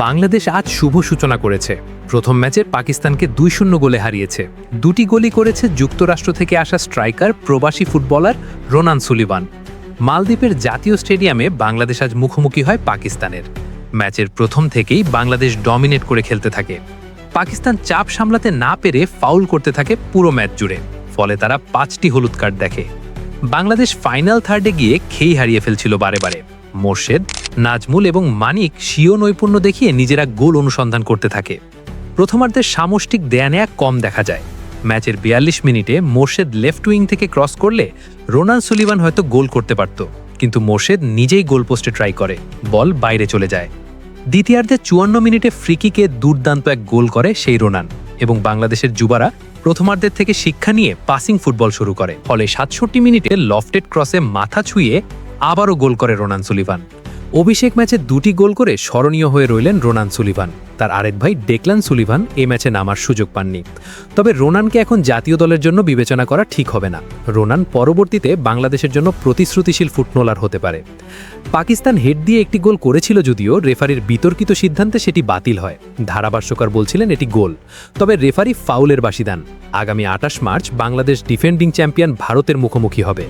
বাংলাদেশ আজ শুভ সূচনা করেছে। প্রথম ম্যাচে পাকিস্তানকে 2-0 গোলে হারিয়েছে। দুটি গোলই করেছে যুক্তরাষ্ট্র থেকে আসা স্ট্রাইকার প্রবাসী ফুটবলার রোনান সুলিভান। মালদ্বীপের জাতীয় স্টেডিয়ামে বাংলাদেশ আজ মুখোমুখি হয় পাকিস্তানের। ম্যাচের প্রথম থেকেই বাংলাদেশ ডমিনেট করে খেলতে থাকে। পাকিস্তান চাপ সামলাতে না পেরে ফাউল করতে থাকে পুরো ম্যাচ জুড়ে, ফলে তারা 5টি হলুদ কার্ড দেখে। বাংলাদেশ ফাইনাল থার্ডে গিয়ে খেই হারিয়ে ফেলছিল বারে বারে। মোর্শেদ, নাজমুল এবং মানিক স্বীয় নৈপুণ্য দেখিয়ে নিজেরা গোল অনুসন্ধান করতে থাকে। প্রথমার্ধের সামষ্টিক দেয়া নেয়া কম দেখা যায়। ম্যাচের 42 মিনিটে মোর্শেদ লেফট উইং থেকে ক্রস করলে রোনান সুলিভান হয়তো গোল করতে পারত, কিন্তু মোর্শেদ নিজেই গোল পোস্টে ট্রাই করে, বল বাইরে চলে যায়। দ্বিতীয়ার্ধে 54 মিনিটে ফ্রিকিকে দুর্দান্ত এক গোল করে সেই রোনান, এবং বাংলাদেশের যুবারা প্রথমার্ধের থেকে শিক্ষা নিয়ে পাসিং ফুটবল শুরু করে। ফলে 67 মিনিটে লফটেড ক্রসে মাথা ছুঁয়ে আবারও গোল করে রোনান সুলিভান। অভিষেক ম্যাচে 2টি গোল করে স্মরণীয় হয়ে রইলেন রোনান সুলিভান। তার আরেক ভাই ডেকলান সুলিভান এই ম্যাচে নামার সুযোগ পাননি। তবে রোনানকে এখন জাতীয় দলের জন্য বিবেচনা করা ঠিক হবে না। রোনান পরবর্তীতে বাংলাদেশের জন্য প্রতিশ্রুতিশীল ফুটবলার হতে পারে। পাকিস্তান হেড দিয়ে একটি গোল করেছিল, যদিও রেফারির বিতর্কিত সিদ্ধান্তে সেটি বাতিল হয়। ধারাভাষ্যকার বলছিলেন এটি গোল, তবে রেফারি ফাউলের বাঁশি দেন। আগামী 28 মার্চ বাংলাদেশ ডিফেন্ডিং চ্যাম্পিয়ন ভারতের মুখোমুখি হবে।